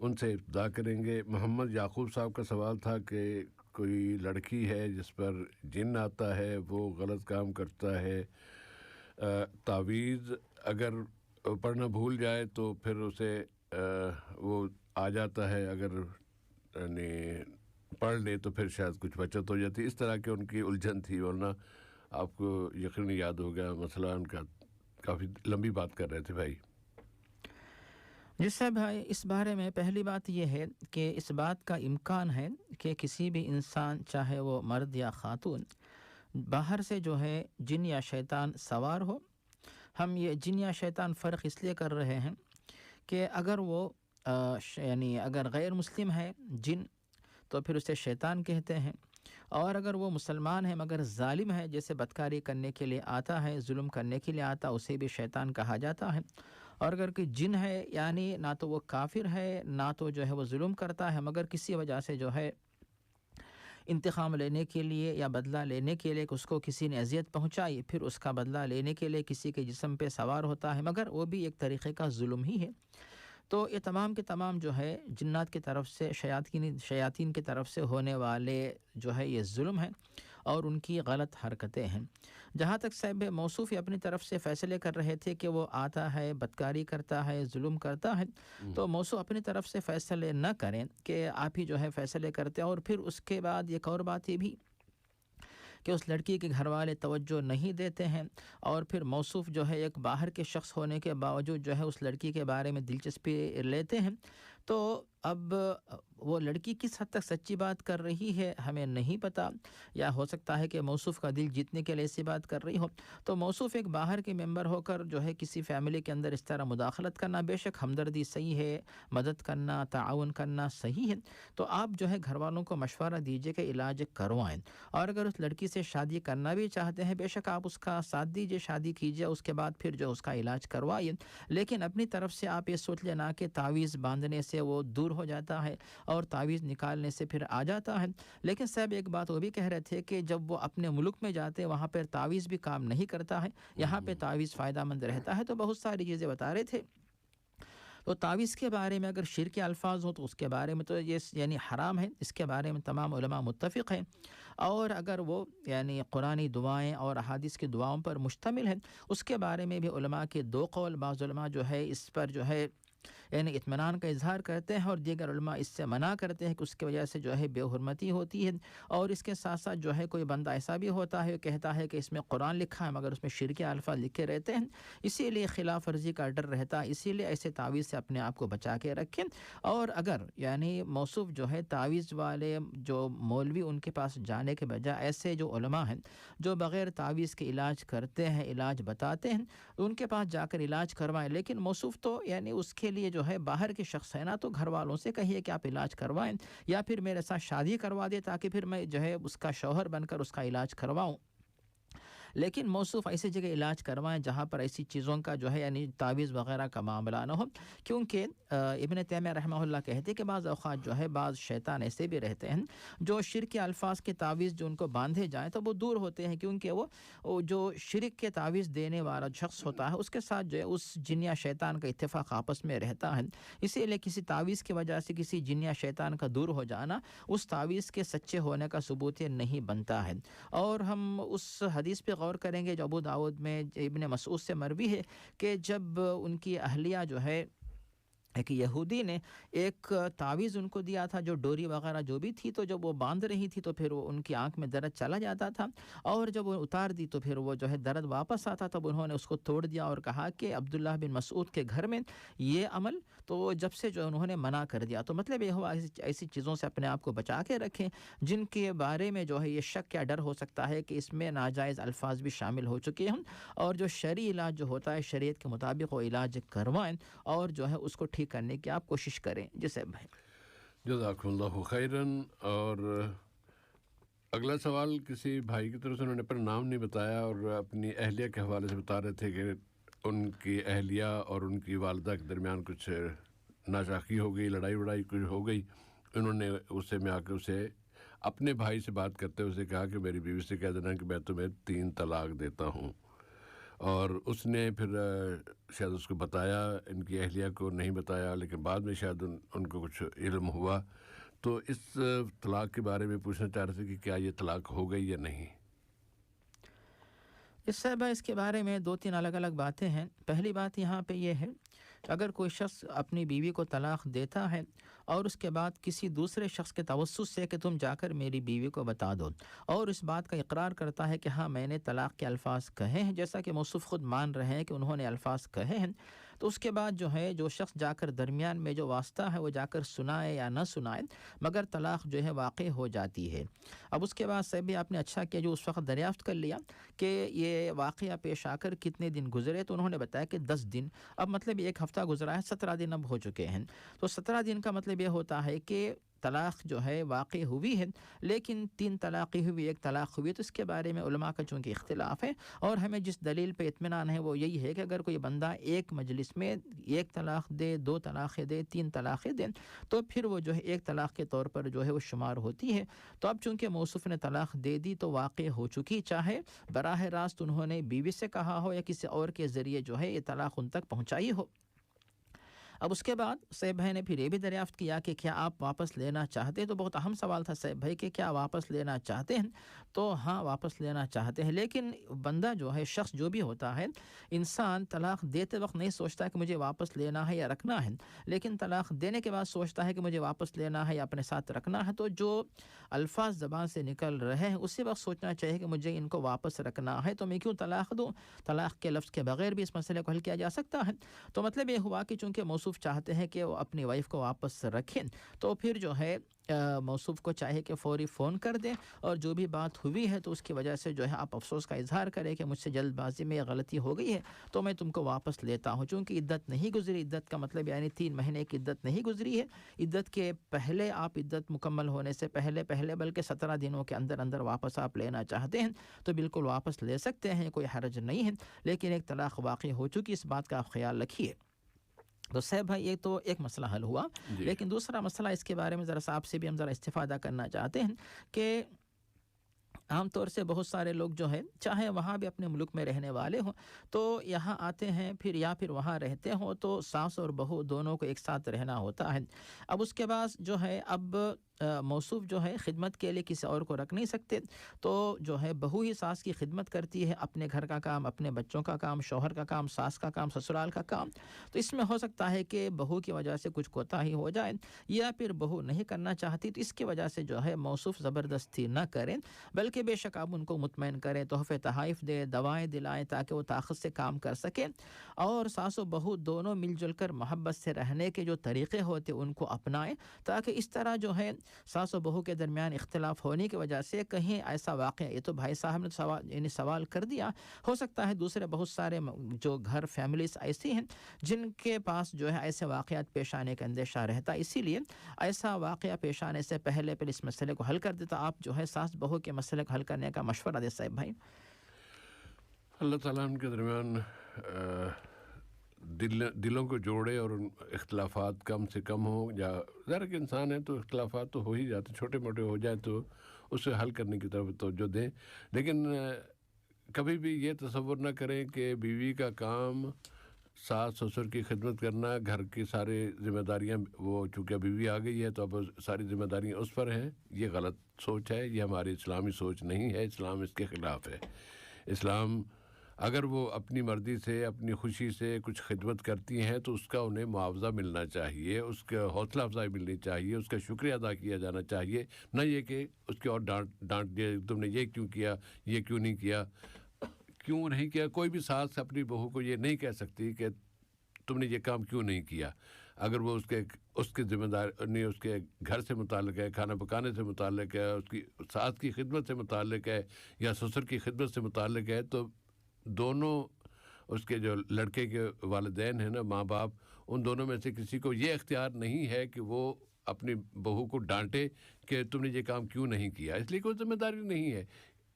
ان سے ابتدا کریں گے۔ محمد یعقوب صاحب کا سوال تھا کہ کوئی لڑکی ہے جس پر جن آتا ہے، وہ غلط کام کرتا ہے، تعویذ اگر پڑھنا بھول جائے تو پھر اسے وہ آ جاتا ہے، اگر یعنی پڑھ لے تو پھر شاید کچھ بچت ہو جاتی۔ اس طرح کی ان کی الجھن تھی، ورنہ آپ کو یقیناً یاد ہوگا مسئلہ ان کا کافی لمبی بات کر رہے تھے بھائی۔ جس سے بھائی اس بارے میں پہلی بات یہ ہے کہ اس بات کا امکان ہے کہ کسی بھی انسان چاہے وہ مرد یا خاتون باہر سے جو ہے جن یا شیطان سوار ہو۔ ہم یہ جن یا شیطان فرق اس لیے کر رہے ہیں کہ اگر وہ یعنی اگر غیر مسلم ہے جن تو پھر اسے شیطان کہتے ہیں، اور اگر وہ مسلمان ہے مگر ظالم ہے، جیسے بدکاری کرنے کے لیے آتا ہے، ظلم کرنے کے لیے آتا، اسے بھی شیطان کہا جاتا ہے۔ اور اگر کوئی جن ہے یعنی نہ تو وہ کافر ہے نہ تو جو ہے وہ ظلم کرتا ہے، مگر کسی وجہ سے جو ہے انتقام لینے کے لیے یا بدلہ لینے کے لیے کہ اس کو کسی نے اذیت پہنچائی، پھر اس کا بدلہ لینے کے لیے کسی کے جسم پہ سوار ہوتا ہے، مگر وہ بھی ایک طریقے کا ظلم ہی ہے۔ تو یہ تمام کے تمام جو ہے جنات کی طرف سے شیاطین کی طرف سے ہونے والے جو ہے یہ ظلم ہے اور ان کی غلط حرکتیں ہیں۔ جہاں تک صاحب موصوف اپنی طرف سے فیصلے کر رہے تھے کہ وہ آتا ہے، بدکاری کرتا ہے، ظلم کرتا ہے، تو موصوف اپنی طرف سے فیصلے نہ کریں کہ آپ ہی جو ہے فیصلے کرتے ہیں۔ اور پھر اس کے بعد ایک اور بات یہ بھی کہ اس لڑکی کے گھر والے توجہ نہیں دیتے ہیں، اور پھر موصوف جو ہے ایک باہر کے شخص ہونے کے باوجود جو ہے اس لڑکی کے بارے میں دلچسپی لیتے ہیں، تو اب وہ لڑکی کس حد تک سچی بات کر رہی ہے ہمیں نہیں پتہ، یا ہو سکتا ہے کہ موصوف کا دل جیتنے کے لیے ایسی بات کر رہی ہو۔ تو موصوف ایک باہر کے ممبر ہو کر جو ہے کسی فیملی کے اندر اس طرح مداخلت کرنا بے شک ہمدردی صحیح ہے، مدد کرنا، تعاون کرنا صحیح ہے، تو آپ جو ہے گھر والوں کو مشورہ دیجیے کہ علاج کروائیں، اور اگر اس لڑکی سے شادی کرنا بھی چاہتے ہیں بے شک آپ اس کا ساتھ دیجیے، شادی کیجیے، اس کے بعد پھر جو اس کا علاج کروائیے، لیکن اپنی طرف سے آپ یہ سوچ لینا کہ تعویذ باندھنے سے وہ دور ہو جاتا ہے اور تعویذ نکالنے سے پھر آ جاتا ہے۔ لیکن صاحب ایک بات وہ بھی کہہ رہے تھے کہ جب وہ اپنے ملک میں جاتے ہیں وہاں پر تعویذ بھی کام نہیں کرتا ہے، یہاں پہ تعویذ فائدہ مند رہتا ہے، تو بہت ساری چیزیں بتا رہے تھے۔ تو تعویذ کے بارے میں اگر شرک کے الفاظ ہوں تو اس کے بارے میں تو یہ یعنی حرام ہے، اس کے بارے میں تمام علماء متفق ہیں، اور اگر وہ یعنی قرآنی دعائیں اور احادیث کی دعاؤں پر مشتمل ہے، اس کے بارے میں بھی علماء کے دو قول، بعض علماء جو ہے اس پر جو ہے یعنی اطمینان کا اظہار کرتے ہیں، اور دیگر علماء اس سے منع کرتے ہیں کہ اس کی وجہ سے جو ہے بے حرمتی ہوتی ہے، اور اس کے ساتھ ساتھ جو ہے کوئی بندہ ایسا بھی ہوتا ہے کہتا ہے کہ اس میں قرآن لکھا ہے مگر اس میں شرک الفاظ لکھے رہتے ہیں، اسی لیے خلاف ورزی کا ڈر رہتا ہے، اسی لیے ایسے تعویذ سے اپنے آپ کو بچا کے رکھیں۔ اور اگر یعنی موصوف جو ہے تعویذ والے جو مولوی ان کے پاس جانے کے بجائے ایسے جو علماء ہیں جو بغیر تعویذ کے علاج کرتے ہیں، علاج بتاتے ہیں، ان کے پاس جا کر علاج کروائیں، لیکن موصوف تو یعنی اس کے لیے جو ہے باہر کے شخص ہے نا، تو گھر والوں سے کہیے کہ آپ علاج کروائیں، یا پھر میرے ساتھ شادی کروا دے تاکہ پھر میں جو ہے اس کا شوہر بن کر اس کا علاج کرواؤں۔ لیکن موصوف ایسی جگہ علاج کروائیں جہاں پر ایسی چیزوں کا جو ہے یعنی تعویذ وغیرہ کا معاملہ نہ ہو، کیونکہ ابن تیمیہ رحمہ اللہ کہتے کہ بعض اوقات جو ہے بعض شیطان ایسے بھی رہتے ہیں جو شرک کے الفاظ کے تعویذ جو ان کو باندھے جائیں تو وہ دور ہوتے ہیں، کیونکہ وہ جو شرک کے تعویذ دینے والا شخص ہوتا ہے اس کے ساتھ جو ہے اس جن یا شیطان کا اتفاق آپس میں رہتا ہے، اسی لیے کسی تعویذ کی وجہ سے کسی جن یا شیطان کا دور ہو جانا اس تعویذ کے سچے ہونے کا ثبوت نہیں بنتا ہے۔ اور ہم اس حدیث پہ غور کریں گے جو ابو داؤد میں ابن مسعود سے مروی ہے کہ جب ان کی اہلیہ جو ہے ایک یہودی نے ایک تعویذ ان کو دیا تھا جو ڈوری وغیرہ جو بھی تھی، تو جب وہ باندھ رہی تھی تو پھر وہ ان کی آنکھ میں درد چلا جاتا تھا، اور جب وہ اتار دی تو پھر وہ جو ہے درد واپس آتا، تب انہوں نے اس کو توڑ دیا اور کہا کہ عبداللہ بن مسعود کے گھر میں یہ عمل، تو جب سے جو انہوں نے منع کر دیا۔ تو مطلب یہ ہوا ایسی چیزوں سے اپنے آپ کو بچا کے رکھیں جن کے بارے میں جو ہے یہ شک یا ڈر ہو سکتا ہے کہ اس میں ناجائز الفاظ بھی شامل ہو چکے ہیں، اور جو شرعی علاج جو ہوتا ہے شریعت کے مطابق وہ علاج کروائیں اور جو ہے اس کو ٹھیک کرنے کی آپ کوشش کریں۔ جیسے بھائی جزاکم اللہ خیراً۔ اور اگلا سوال کسی بھائی کی طرف سے، انہوں نے اپنا نام نہیں بتایا اور اپنی اہلیہ کے حوالے سے بتا رہے تھے کہ ان کی اہلیہ اور ان کی والدہ کے درمیان کچھ ناچاقی ہو گئی، لڑائی وڑائی کچھ ہو گئی، انہوں نے اسے میں آ کے اسے اپنے بھائی سے بات کرتے ہوئے اسے کہا کہ میری بیوی سے کہہ دینا کہ میں تمہیں 3 طلاق دیتا ہوں، اور اس نے پھر شاید اس کو بتایا، ان کی اہلیہ کو نہیں بتایا، لیکن بعد میں شاید ان کو کچھ علم ہوا. تو اس طلاق کے بارے میں پوچھنا چاہ رہے تھے کہ کیا یہ طلاق ہو گئی یا نہیں؟ اس صاحبہ اس کے بارے میں 2-3 الگ الگ باتیں ہیں. پہلی بات یہاں پہ یہ ہے، اگر کوئی شخص اپنی بیوی کو طلاق دیتا ہے اور اس کے بعد کسی دوسرے شخص کے توسط سے کہ تم جا کر میری بیوی کو بتا دو، اور اس بات کا اقرار کرتا ہے کہ ہاں میں نے طلاق کے الفاظ کہے ہیں، جیسا کہ موصوف خود مان رہے ہیں کہ انہوں نے الفاظ کہے ہیں، تو اس کے بعد جو ہے جو شخص جا کر درمیان میں جو واسطہ ہے وہ جا کر سنائے یا نہ سنائے، مگر طلاق جو ہے واقع ہو جاتی ہے. اب اس کے بعد سے بھی آپ نے اچھا کیا جو اس وقت دریافت کر لیا کہ یہ واقعہ پیش آ کر کتنے دن گزرے، تو انہوں نے بتایا کہ 10 دن. اب مطلب ایک ہفتہ گزرا ہے، 17 دن اب ہو چکے ہیں. تو 17 دن کا مطلب یہ ہوتا ہے کہ طلاق جو ہے واقع ہوئی ہے، لیکن 3 طلاقیں ہوئی، 1 طلاق ہوئی. تو اس کے بارے میں علماء کا چونکہ اختلاف ہے، اور ہمیں جس دلیل پہ اطمینان ہے وہ یہی ہے کہ اگر کوئی بندہ ایک مجلس میں 1 طلاق دے، 2 طلاقیں دے، 3 طلاقیں دے، تو پھر وہ جو ہے 1 طلاق کے طور پر جو ہے وہ شمار ہوتی ہے. تو اب چونکہ موصوف نے طلاق دے دی تو واقع ہو چکی، چاہے براہ راست انہوں نے بیوی سے کہا ہو یا کسی اور کے ذریعے جو ہے یہ طلاق ان تک پہنچائی ہو. اب اس کے بعد سیب بھائی نے پھر یہ بھی دریافت کیا کہ کیا آپ واپس لینا چاہتے ہیں؟ تو بہت اہم سوال تھا سیب بھائی کہ کیا واپس لینا چاہتے ہیں؟ تو ہاں واپس لینا چاہتے ہیں، لیکن بندہ جو ہے، شخص جو بھی ہوتا ہے، انسان طلاق دیتے وقت نہیں سوچتا کہ مجھے واپس لینا ہے یا رکھنا ہے، لیکن طلاق دینے کے بعد سوچتا ہے کہ مجھے واپس لینا ہے یا اپنے ساتھ رکھنا ہے. تو جو الفاظ زبان سے نکل رہے ہیں اسی وقت سوچنا چاہیے کہ مجھے ان کو واپس رکھنا ہے، تو میں کیوں طلاق دوں؟ طلاق کے لفظ کے بغیر بھی اس مسئلے کو حل کیا جا سکتا ہے. تو مطلب یہ ہوا کہ چونکہ موصوف چاہتے ہیں کہ وہ اپنی وائف کو واپس رکھیں، تو پھر جو ہے موصوف کو چاہے کہ فوری فون کر دیں، اور جو بھی بات ہوئی ہے تو اس کی وجہ سے جو ہے آپ افسوس کا اظہار کریں کہ مجھ سے جلد بازی میں غلطی ہو گئی ہے، تو میں تم کو واپس لیتا ہوں. چونکہ عدت نہیں گزری، عدت کا مطلب یعنی 3 مہینے کی عدت نہیں گزری ہے، عدت کے پہلے آپ عدت مکمل ہونے سے پہلے بلکہ 17 دنوں کے اندر اندر واپس آپ لینا چاہتے ہیں تو بالکل واپس لے سکتے ہیں، کوئی حرج نہیں ہے. لیکن ایک طلاق واقع ہو چکی، اس بات کا آپ خیال رکھیے. تو صاحب بھائی یہ تو ایک مسئلہ حل ہوا، لیکن دوسرا مسئلہ اس کے بارے میں ذرا آپ سے بھی ہم ذرا استفادہ کرنا چاہتے ہیں کہ عام طور سے بہت سارے لوگ جو ہے چاہے وہاں بھی اپنے ملک میں رہنے والے ہوں تو یہاں آتے ہیں پھر وہاں رہتے ہوں تو ساس اور بہو دونوں کو ایک ساتھ رہنا ہوتا ہے. اب اس کے بعد جو ہے اب موصوف جو ہے خدمت کے لیے کسی اور کو رکھ نہیں سکتے، تو جو ہے بہو ہی ساس کی خدمت کرتی ہے، اپنے گھر کا کام، اپنے بچوں کا کام، شوہر کا کام، ساس کا کام، سسرال کا کام. تو اس میں ہو سکتا ہے کہ بہو کی وجہ سے کچھ کوتاہی ہو جائے، یا پھر بہو نہیں کرنا چاہتی، تو اس کی وجہ سے جو ہے موصوف زبردستی نہ کریں، بلکہ بے شک آپ ان کو مطمئن کریں، تحفے تحائف دیں، دوائیں دلائیں تاکہ وہ طاقت سے کام کر سکیں، اور ساس و بہو دونوں مل جل کر محبت سے رہنے کے جو طریقے ہوتے ان کو اپنائیں، تاکہ اس طرح جو ہے ساس و بہو کے درمیان اختلاف ہونے کی وجہ سے کہیں ایسا واقعہ، یہ تو بھائی صاحب نے سوال کر دیا، ہو سکتا ہے دوسرے بہت سارے جو گھر فیملیز ایسی ہیں جن کے پاس جو ہے ایسے واقعات پیش آنے کا اندیشہ رہتا، اسی لیے ایسا واقعہ پیش آنے سے پہلے اس مسئلے کو حل کر دیتا. آپ جو ہے ساس بہو کے مسئلے کو حل کرنے کا مشورہ دے صاحب بھائی. اللہ تعالیٰ ان کے درمیان دلوں کو جوڑے اور اختلافات کم سے کم ہوں، یا ظاہر کہ انسان ہے تو اختلافات تو ہو ہی جاتے، چھوٹے موٹے ہو جائیں تو اسے حل کرنے کی طرف توجہ دیں، لیکن کبھی بھی یہ تصور نہ کریں کہ بیوی کا کام ساس سسر کی خدمت کرنا، گھر کی ساری ذمہ داریاں، وہ چونکہ بیوی آ گئی ہے تو اب ساری ذمہ داریاں اس پر ہیں. یہ غلط سوچ ہے، یہ ہماری اسلامی سوچ نہیں ہے، اسلام اس کے خلاف ہے. اسلام اگر وہ اپنی مرضی سے، اپنی خوشی سے کچھ خدمت کرتی ہیں تو اس کا انہیں معاوضہ ملنا چاہیے، اس کا حوصلہ افزائی ملنی چاہیے، اس کا شکریہ ادا کیا جانا چاہیے، نہ یہ کہ اس کے اور ڈانٹ دیا تم نے یہ کیوں کیا، یہ کیوں نہیں کیا. کیوں نہیں کیا؟ کوئی بھی ساس اپنی بہو کو یہ نہیں کہہ سکتی کہ تم نے یہ کام کیوں نہیں کیا. اگر وہ اس کے ذمہ داری اس کے گھر سے متعلق ہے، کھانا پکانے سے متعلق ہے، اس کی ساس کی خدمت سے متعلق ہے، یا سسر کی خدمت سے متعلق ہے، تو دونوں اس کے جو لڑکے کے والدین ہیں نا، ماں باپ، ان دونوں میں سے کسی کو یہ اختیار نہیں ہے کہ وہ اپنی بہو کو ڈانٹے کہ تم نے یہ کام کیوں نہیں کیا. اس لیے کوئی ذمہ داری نہیں ہے.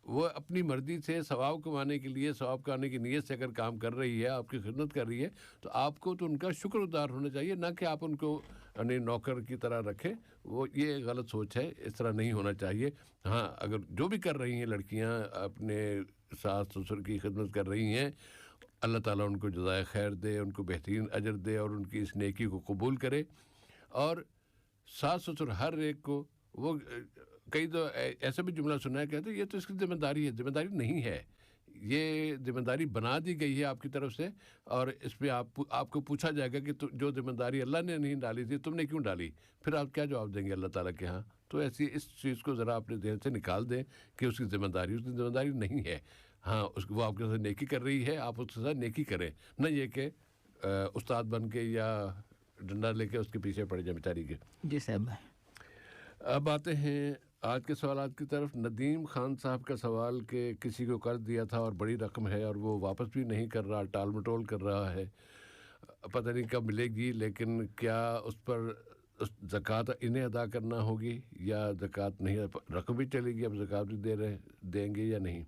وہ اپنی مرضی سے ثواب کمانے کے لیے، ثواب کمانے کی نیت سے اگر کام کر رہی ہے، آپ کی خدمت کر رہی ہے، تو آپ کو تو ان کا شکر گزار ہونا چاہیے، نہ کہ آپ ان کو نوکر کی طرح رکھیں. وہ یہ غلط سوچ ہے، اس طرح نہیں ہونا چاہیے. ہاں اگر جو بھی کر رہی ہیں لڑکیاں، اپنے ساس سسر کی خدمت کر رہی ہیں، اللہ تعالیٰ ان کو جزائے خیر دے، ان کو بہترین اجر دے اور ان کی اس نیکی کو قبول کرے. اور ساس سسر ہر ایک کو وہ کئی تو ایسا بھی جملہ سنا ہے، کہتے ہیں یہ تو اس کی ذمہ داری ہے. ذمہ داری نہیں ہے، یہ ذمہ داری بنا دی گئی ہے آپ کی طرف سے، اور اس پہ آپ کو پوچھا جائے گا کہ جو ذمہ داری اللہ نے نہیں ڈالی تھی تم نے کیوں ڈالی. پھر آپ کیا جواب دیں گے اللہ تعالیٰ کے ہاں؟ تو ایسی اس چیز کو ذرا اپنے ذہن سے نکال دیں کہ اس کی ذمہ داری نہیں ہے. ہاں وہ آپ کے ساتھ نیکی کر رہی ہے، آپ اس کے ساتھ نیکی کریں، نہ یہ کہ استاد بن کے یا ڈنڈا لے کے اس کے پیچھے پڑ جائیں بیچاری کے. جی صاحب بھائی. اب آتے ہیں آج کے سوالات کی طرف. ندیم خان صاحب کا سوال کہ کسی کو قرض دیا تھا اور بڑی رقم ہے اور وہ واپس بھی نہیں کر رہا، ٹال مٹول کر رہا ہے، پتہ نہیں کب ملے گی، لیکن کیا اس پر زکوٰۃ انہیں ادا کرنا ہوگی یا زکوٰۃ نہیں؟ رقم بھی چلے گی، اب زکوٰۃ بھی دیں گے یا نہیں؟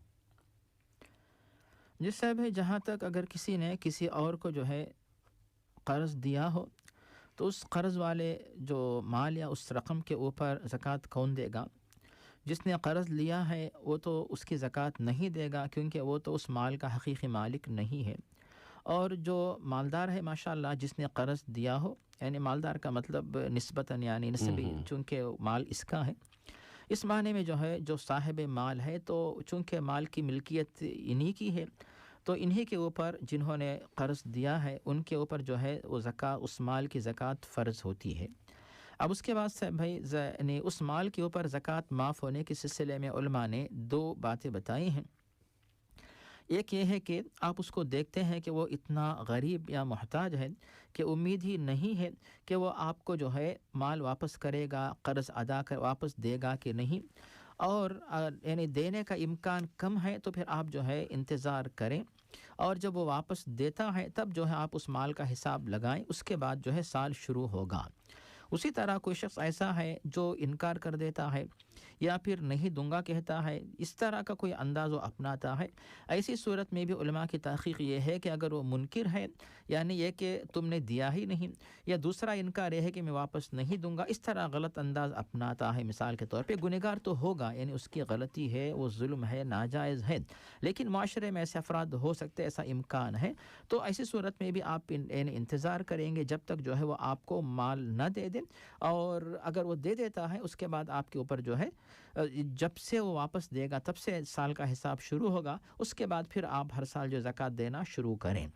جس صاحب ہے جہاں تک اگر کسی نے کسی اور کو جو ہے قرض دیا ہو تو اس قرض والے جو مال یا اس رقم کے اوپر زکوٰۃ کون دے گا؟ جس نے قرض لیا ہے وہ تو اس کی زکوٰۃ نہیں دے گا، کیونکہ وہ تو اس مال کا حقیقی مالک نہیں ہے. اور جو مالدار ہے ماشاءاللہ جس نے قرض دیا ہو، یعنی مالدار کا مطلب نسبتاً یعنی نسبی، چونکہ مال اس کا ہے، اس معنی میں جو ہے جو صاحب مال ہے تو چونکہ مال کی ملکیت انہی کی ہے تو انہی کے اوپر جنہوں نے قرض دیا ہے ان کے اوپر جو ہے وہ زکوٰۃ، اس مال کی زکوٰۃ فرض ہوتی ہے. اب اس کے بعد سے بھائی یعنی اس مال کے اوپر زکوٰۃ معاف ہونے کے سلسلے میں علماء نے دو باتیں بتائی ہیں. ایک یہ ہے کہ آپ اس کو دیکھتے ہیں کہ وہ اتنا غریب یا محتاج ہے کہ امید ہی نہیں ہے کہ وہ آپ کو جو ہے مال واپس کرے گا، قرض ادا کر واپس دے گا کہ نہیں، اور یعنی دینے کا امکان کم ہے تو پھر آپ جو ہے انتظار کریں، اور جب وہ واپس دیتا ہے تب جو ہے آپ اس مال کا حساب لگائیں، اس کے بعد جو ہے سال شروع ہوگا. اسی طرح کوئی شخص ایسا ہے جو انکار کر دیتا ہے یا پھر نہیں دوں گا کہتا ہے، اس طرح کا کوئی انداز وہ اپناتا ہے، ایسی صورت میں بھی علماء کی تحقیق یہ ہے کہ اگر وہ منکر ہے، یعنی یہ کہ تم نے دیا ہی نہیں، یا دوسرا انکار یہ ہے کہ میں واپس نہیں دوں گا، اس طرح غلط انداز اپناتا ہے، مثال کے طور پہ گنہگار تو ہوگا، یعنی اس کی غلطی ہے، وہ ظلم ہے، ناجائز ہے، لیکن معاشرے میں ایسے افراد ہو سکتے، ایسا امکان ہے. تو ایسی صورت میں بھی آپ انتظار کریں گے جب تک جو ہے وہ آپ کو مال نہ دے دیں، اور اگر وہ دے دیتا ہے اس کے بعد آپ کے اوپر جو ہے جب سے وہ واپس دے گا تب سے سال کا حساب شروع ہوگا، اس کے بعد پھر آپ ہر سال جو زکوٰۃ دینا شروع کریں.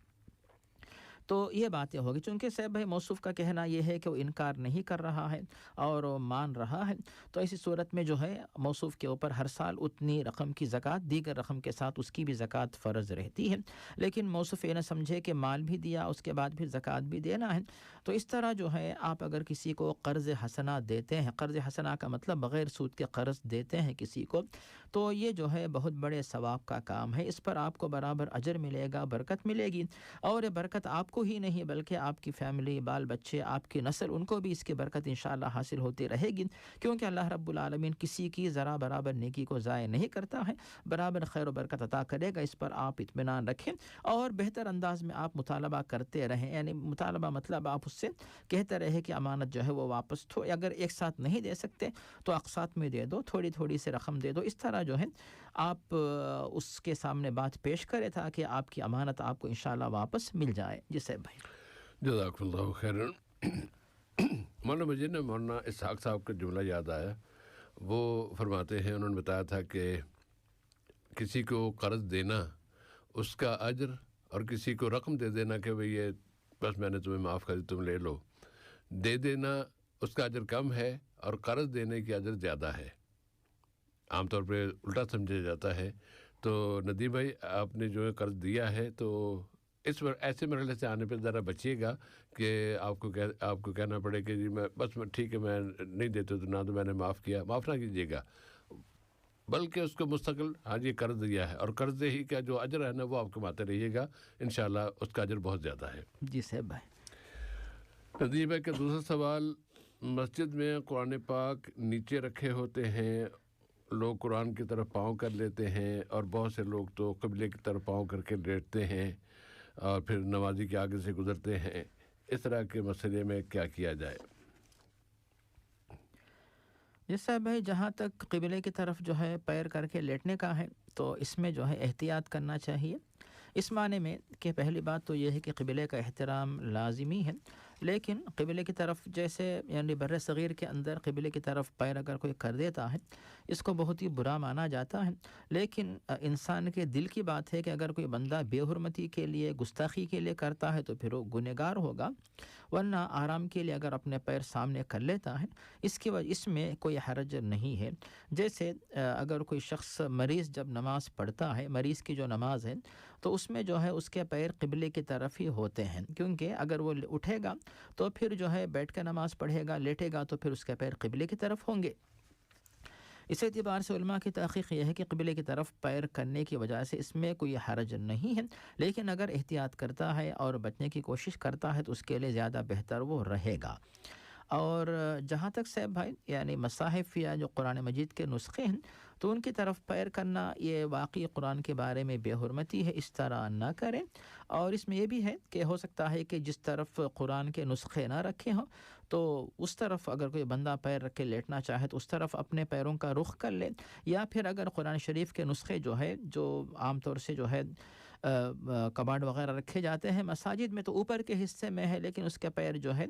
تو یہ باتیں ہوگی. چونکہ صاحب بھائی موصوف کا کہنا یہ ہے کہ وہ انکار نہیں کر رہا ہے اور وہ مان رہا ہے، تو ایسی صورت میں جو ہے موصوف کے اوپر ہر سال اتنی رقم کی زکوٰۃ دیگر رقم کے ساتھ اس کی بھی زکوٰۃ فرض رہتی ہے. لیکن موصوف یہ نہ سمجھے کہ مال بھی دیا اس کے بعد پھر زکوٰۃ بھی دینا ہے. تو اس طرح جو ہے آپ اگر کسی کو قرض حسنہ دیتے ہیں، قرض حسنہ کا مطلب بغیر سود کے قرض دیتے ہیں کسی کو، تو یہ جو ہے بہت بڑے ثواب کا کام ہے. اس پر آپ کو برابر اجر ملے گا، برکت ملے گی، اور یہ برکت آپ کو ہی نہیں بلکہ آپ کی فیملی، بال بچے، آپ کی نسل، ان کو بھی اس کی برکت انشاءاللہ حاصل ہوتی رہے گی. کیونکہ اللہ رب العالمین کسی کی ذرا برابر نیکی کو ضائع نہیں کرتا ہے، برابر خیر و برکت عطا کرے گا. اس پر آپ اطمینان رکھیں اور بہتر انداز میں آپ مطالبہ کرتے رہیں. یعنی مطالبہ مطلب آپ اس سے کہتے رہے کہ امانت جو ہے وہ واپس اگر ایک ساتھ نہیں دے سکتے تو اقساط میں دے دو، تھوڑی تھوڑی سے رقم دے دو. اس طرح جو ہے آپ اس کے سامنے بات پیش کرے تاکہ آپ کی امانت آپ کو انشاءاللہ واپس مل جائے. جی صاحب بھائی. جزاک اللہ خیرن. مولانا مجھے نا مولانا اسحاق صاحب کا جملہ یاد آیا. وہ فرماتے ہیں، انہوں نے بتایا تھا کہ کسی کو قرض دینا اس کا اجر، اور کسی کو رقم دے دینا کہ بھئی یہ بس میں نے تمہیں معاف کر دی تم لے لو، دے دینا اس کا اجر کم ہے اور قرض دینے کی اجر زیادہ ہے. عام طور پہ الٹا سمجھا جاتا ہے. تو ندیم بھائی آپ نے جو ہے قرض دیا ہے تو اس ایسے مرحلے سے آنے پہ ذرا بچیے گا کہ آپ کو کہنا پڑے کہ جی میں بس ٹھیک ہے میں نہیں دیتے تو نہ تو میں نے معاف کیا، معاف نہ کیجیے گا، بلکہ اس کو مستقل ہاں جی قرض دیا ہے اور قرض ہی کا جو اجر ہے نا وہ آپ کماتے رہیے گا، انشاءاللہ اس کا اجر بہت زیادہ ہے. جی صاحب بھائی. ندیم بھائی کا دوسرا سوال، مسجد میں قرآن پاک نیچے رکھے ہوتے ہیں، لوگ قرآن کی طرف پاؤں کر لیتے ہیں اور بہت سے لوگ تو قبلے کی طرف پاؤں کر کے لیٹتے ہیں اور پھر نمازی کے آگے سے گزرتے ہیں. اس طرح کے مسئلے میں کیا کیا جائے؟ جس صاحب بھائی جہاں تک قبلے کی طرف جو ہے پیر کر کے لیٹنے کا ہے تو اس میں جو ہے احتیاط کرنا چاہیے. اس معنی میں کہ پہلی بات تو یہ ہے کہ قبلے کا احترام لازمی ہے، لیکن قبلے کی طرف جیسے یعنی بر صغیر کے اندر قبلے کی طرف پیر اگر کوئی کر دیتا ہے اس کو بہت ہی برا مانا جاتا ہے، لیکن انسان کے دل کی بات ہے کہ اگر کوئی بندہ بے حرمتی کے لیے گستاخی کے لیے کرتا ہے تو پھر وہ گنہگار ہوگا، ورنہ آرام کے لیے اگر اپنے پیر سامنے کر لیتا ہے اس کی وجہ اس میں کوئی حرج نہیں ہے۔ جیسے اگر کوئی شخص مریض جب نماز پڑھتا ہے، مریض کی جو نماز ہے تو اس میں جو ہے اس کے پیر قبلے کی طرف ہی ہوتے ہیں، کیونکہ اگر وہ اٹھے گا تو پھر جو ہے بیٹھ کے نماز پڑھے گا، لیٹے گا تو پھر اس کے پیر قبلے کی طرف ہوں گے۔ اس اعتبار سے علماء کی تحقیق یہ ہے کہ قبلے کی طرف پیر کرنے کی وجہ سے اس میں کوئی حرج نہیں ہے، لیکن اگر احتیاط کرتا ہے اور بچنے کی کوشش کرتا ہے تو اس کے لیے زیادہ بہتر وہ رہے گا۔ اور جہاں تک صاحب بھائی یعنی مصاحف یا جو قرآن مجید کے نسخے ہیں تو ان کی طرف پیر کرنا یہ واقعی قرآن کے بارے میں بے حرمتی ہے، اس طرح نہ کریں۔ اور اس میں یہ بھی ہے کہ ہو سکتا ہے کہ جس طرف قرآن کے نسخے نہ رکھے ہوں تو اس طرف اگر کوئی بندہ پیر رکھ کے لیٹنا چاہے تو اس طرف اپنے پیروں کا رخ کر لے، یا پھر اگر قرآن شریف کے نسخے جو ہے جو عام طور سے جو ہے کباڑ وغیرہ رکھے جاتے ہیں مساجد میں تو اوپر کے حصے میں ہے لیکن اس کے پیر جو ہے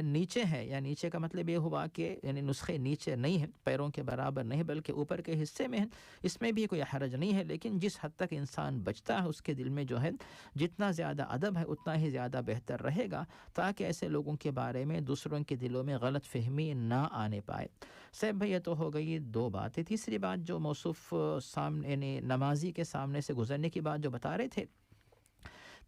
نیچے ہے، یا نیچے کا مطلب یہ ہوا کہ یعنی نسخے نیچے نہیں ہیں، پیروں کے برابر نہیں بلکہ اوپر کے حصے میں ہیں، اس میں بھی کوئی حرج نہیں ہے، لیکن جس حد تک انسان بچتا ہے اس کے دل میں جو ہے جتنا زیادہ ادب ہے اتنا ہی زیادہ بہتر رہے گا، تاکہ ایسے لوگوں کے بارے میں دوسروں کے دلوں میں غلط فہمی نہ آنے پائے۔ صاحب بھائی یہ تو ہو گئی دو باتیں۔ تیسری بات جو موصوف سامنے یعنی نمازی کے سامنے سے گزرنے کی بات جو بتا رہے تھے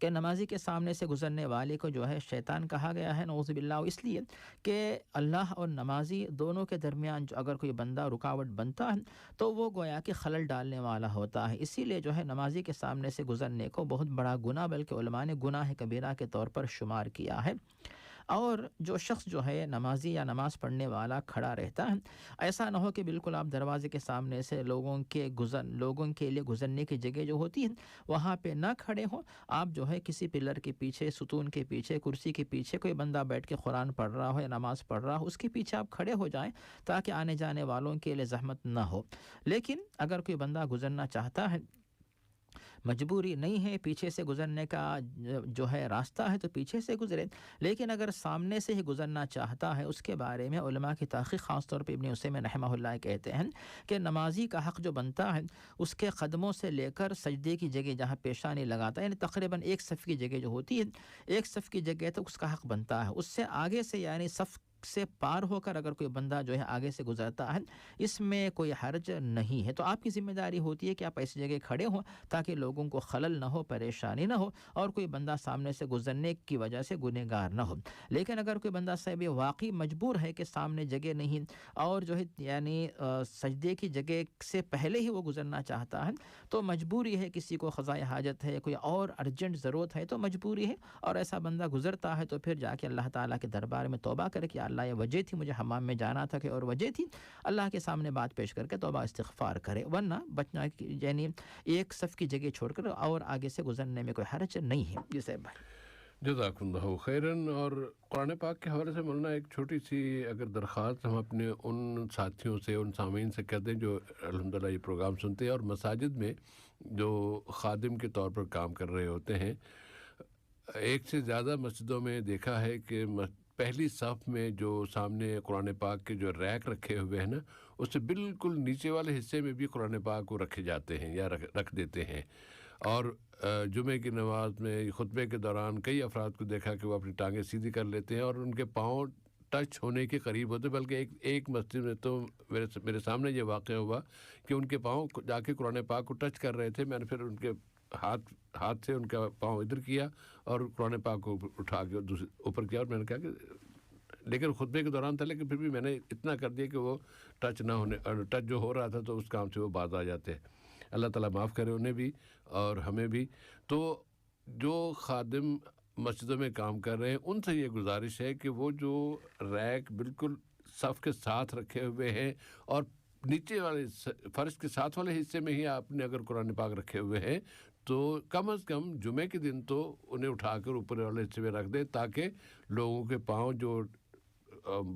کہ نمازی کے سامنے سے گزرنے والے کو جو ہے شیطان کہا گیا ہے، نعوذ باللہ، اس لیے کہ اللہ اور نمازی دونوں کے درمیان جو اگر کوئی بندہ رکاوٹ بنتا ہے تو وہ گویا کہ خلل ڈالنے والا ہوتا ہے، اسی لیے جو ہے نمازی کے سامنے سے گزرنے کو بہت بڑا گناہ بلکہ علماء نے گناہ کبیرہ کے طور پر شمار کیا ہے۔ اور جو شخص جو ہے نمازی یا نماز پڑھنے والا کھڑا رہتا ہے، ایسا نہ ہو کہ بالکل آپ دروازے کے سامنے سے لوگوں کے لیے گزرنے کی جگہ جو ہوتی ہے وہاں پہ نہ کھڑے ہوں، آپ جو ہے کسی پلر کے پیچھے، ستون کے پیچھے، کرسی کے پیچھے کوئی بندہ بیٹھ کے قرآن پڑھ رہا ہو یا نماز پڑھ رہا ہو اس کے پیچھے آپ کھڑے ہو جائیں تاکہ آنے جانے والوں کے لیے زحمت نہ ہو۔ لیکن اگر کوئی بندہ گزرنا چاہتا ہے، مجبوری نہیں ہے پیچھے سے گزرنے کا جو ہے راستہ ہے تو پیچھے سے گزرے، لیکن اگر سامنے سے ہی گزرنا چاہتا ہے اس کے بارے میں علماء کی تحقیق خاص طور پہ ابن عثیمین رحمہ اللہ کہتے ہیں کہ نمازی کا حق جو بنتا ہے اس کے قدموں سے لے کر سجدے کی جگہ جہاں پیشانی لگاتا ہے، یعنی تقریباً ایک صف کی جگہ جو ہوتی ہے، ایک صف کی جگہ تک اس کا حق بنتا ہے، اس سے آگے سے یعنی صف سے پار ہو کر اگر کوئی بندہ جو ہے آگے سے گزرتا ہے اس میں کوئی حرج نہیں ہے۔ تو آپ کی ذمہ داری ہوتی ہے کہ آپ ایسی جگہ کھڑے ہوں تاکہ لوگوں کو خلل نہ ہو، پریشانی نہ ہو اور کوئی بندہ سامنے سے گزرنے کی وجہ سے گنہگار نہ ہو۔ لیکن اگر کوئی بندہ صاحب واقعی مجبور ہے کہ سامنے جگہ نہیں اور جو ہے یعنی سجدے کی جگہ سے پہلے ہی وہ گزرنا چاہتا ہے تو مجبوری ہے، کسی کو قضائے حاجت ہے، کوئی اور ارجنٹ ضرورت ہے تو مجبوری ہے، اور ایسا بندہ گزرتا ہے تو پھر جا کے اللہ تعالیٰ کے دربار میں توبہ کرے کہ اللہ یہ وجہ تھی، مجھے حمام میں جانا تھا کہ اور وجہ تھی، اللہ کے سامنے بات پیش کر کے توبہ استغفار کرے، ورنہ بچنا یعنی ایک صف کی جگہ چھوڑ کر اور آگے سے گزرنے میں کوئی حرج نہیں ہے۔ جی صاحب بھائی جزاکم اللہ خیراً۔ اور قرآن پاک کے حوالے سے مولانا ایک چھوٹی سی اگر درخواست ہم اپنے ان ساتھیوں سے، ان سامعین سے کہتے ہیں جو الحمدللہ یہ پروگرام سنتے ہیں اور مساجد میں جو خادم کے طور پر کام کر رہے ہوتے ہیں، ایک سے زیادہ مسجدوں میں دیکھا ہے کہ پہلی صف میں جو سامنے قرآن پاک کے جو ریک رکھے ہوئے ہیں نا، اس سے بالکل نیچے والے حصے میں بھی قرآن پاک کو رکھے جاتے ہیں یا رکھ دیتے ہیں، اور جمعے کی نماز میں خطبے کے دوران کئی افراد کو دیکھا کہ وہ اپنی ٹانگیں سیدھی کر لیتے ہیں اور ان کے پاؤں ٹچ ہونے کے قریب ہوتے، بلکہ ایک مسجد میں تو میرے سامنے یہ واقعہ ہوا کہ ان کے پاؤں جا کے قرآن پاک کو ٹچ کر رہے تھے، میں نے پھر ان کے ہاتھ سے ان کا پاؤں ادھر کیا اور قرآن پاک کو اٹھا کے اوپر کیا، اور میں نے کہا کہ لیکن خطبے کے دوران تھا، لیکن پھر بھی میں نے اتنا کر دیا کہ وہ ٹچ نہ ہونے، اور ٹچ جو ہو رہا تھا تو اس کام سے وہ باز آ جاتے ہیں۔ اللہ تعالیٰ معاف کرے انہیں بھی اور ہمیں بھی۔ تو جو خادم مسجدوں میں کام کر رہے ہیں ان سے یہ گزارش ہے کہ وہ جو ریک بالکل صف کے ساتھ رکھے ہوئے ہیں اور نیچے والے فرش کے ساتھ والے حصے میں ہی آپ نے اگر قرآن پاک رکھے ہوئے ہیں تو کم از کم جمعے کے دن تو انہیں اٹھا کر اوپر والے حصے میں رکھ دیں، تاکہ لوگوں کے پاؤں، جو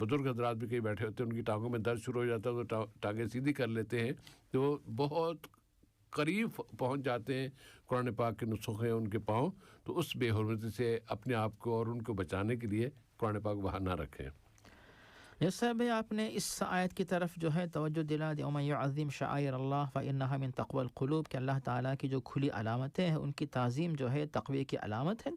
بزرگ حضرات بھی کہیں بیٹھے ہوتے ہیں ان کی ٹانگوں میں درد شروع ہو جاتا ہے تو ٹانگیں سیدھی کر لیتے ہیں، تو بہت قریب پہنچ جاتے ہیں قرآن پاک کے نسخے ان کے پاؤں، تو اس بے حرمتی سے اپنے آپ کو اور ان کو بچانے کے لیے قرآن پاک وہاں نہ رکھیں۔ جیسا بھائی آپ نے اس آیت کی طرف جو ہے توجہ دلا دی، وَمَن يُعَظِّمْ شَعَائِرَ اللَّهِ فَإِنَّهَا مِن تَقْوَى الْقُلُوبِ، کہ اللہ تعالیٰ کی جو کھلی علامتیں ہیں ان کی تعظیم جو ہے تقوی کی علامت ہے۔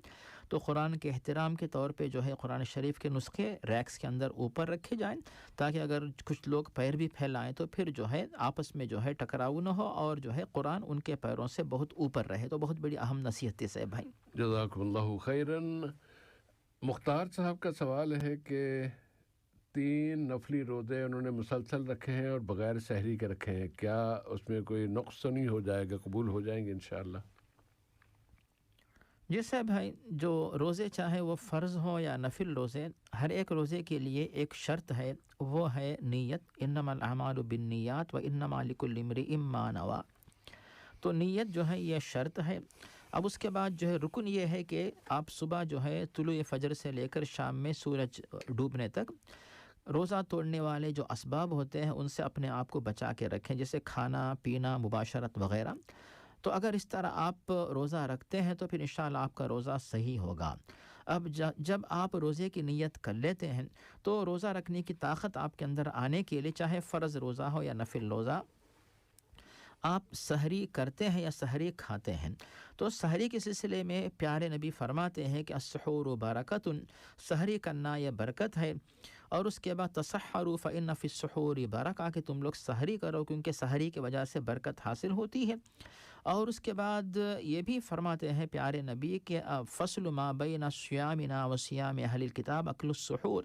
تو قرآن کے احترام کے طور پہ جو ہے قرآن شریف کے نسخے ریکس کے اندر اوپر رکھے جائیں، تاکہ اگر کچھ لوگ پیر بھی پھیلائیں تو پھر جو ہے آپس میں جو ہے ٹکراؤ نہ ہو، اور جو ہے قرآن ان کے پیروں سے بہت اوپر رہے۔ تو بہت بڑی اہم نصیحت ہے بھائی۔ جزاکم اللہ خیراً۔ مختار صاحب کا سوال ہے کہ 3 نفلی روزے انہوں نے مسلسل رکھے ہیں اور بغیر سحری کے رکھے ہیں، کیا اس میں کوئی نقص نہیں ہو جائے گا؟ قبول ہو جائیں گے انشاءاللہ؟ جی صاحب بھائی، جو روزے چاہے وہ فرض ہو یا نفل روزے، ہر ایک روزے کے لیے ایک شرط ہے، وہ ہے نیت۔ انما الاعمال بالنیات وانما لکل امرئ ما نوی۔ تو نیت جو ہے یہ شرط ہے۔ اب اس کے بعد جو ہے رکن یہ ہے کہ آپ صبح جو ہے طلوع فجر سے لے کر شام میں سورج ڈوبنے تک روزہ توڑنے والے جو اسباب ہوتے ہیں ان سے اپنے آپ کو بچا کے رکھیں، جیسے کھانا پینا، مباشرت وغیرہ۔ تو اگر اس طرح آپ روزہ رکھتے ہیں تو پھر انشاءاللہ آپ کا روزہ صحیح ہوگا۔ اب جب آپ روزے کی نیت کر لیتے ہیں تو روزہ رکھنے کی طاقت آپ کے اندر آنے کے لیے، چاہے فرض روزہ ہو یا نفل روزہ، آپ سحری کرتے ہیں یا سحری کھاتے ہیں، تو سحری کے سلسلے میں پیارے نبی فرماتے ہیں کہ السحور برکۃ، سحری کرنا یہ برکت ہے۔ اور اس کے بعد تسحروا فإن فی السحور برکہ، کہ تم لوگ سحری کرو کیونکہ سحری کی وجہ سے برکت حاصل ہوتی ہے۔ اور اس کے بعد یہ بھی فرماتے ہیں پیارے نبی کہ فصل ما بین صیامنا و صیام اہل الکتاب اکل السحور،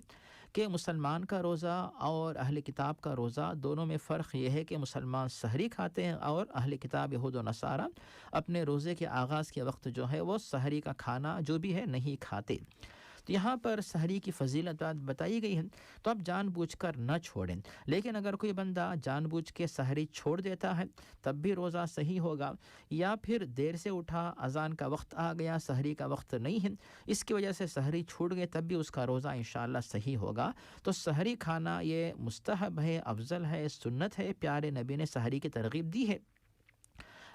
کہ مسلمان کا روزہ اور اہل کتاب کا روزہ دونوں میں فرق یہ ہے کہ مسلمان سحری کھاتے ہیں اور اہل کتاب یہود و نصارہ اپنے روزے کے آغاز کے وقت جو ہے وہ سحری کا کھانا جو بھی ہے نہیں کھاتے۔ تو یہاں پر سحری کی فضیلت بتائی گئی ہے، تو آپ جان بوجھ کر نہ چھوڑیں۔ لیکن اگر کوئی بندہ جان بوجھ کے سحری چھوڑ دیتا ہے تب بھی روزہ صحیح ہوگا، یا پھر دیر سے اٹھا، اذان کا وقت آ گیا، سحری کا وقت نہیں ہے، اس کی وجہ سے سحری چھوٹ گئے، تب بھی اس کا روزہ انشاءاللہ صحیح ہوگا۔ تو سحری کھانا یہ مستحب ہے، افضل ہے، سنت ہے، پیارے نبی نے سحری کی ترغیب دی ہے،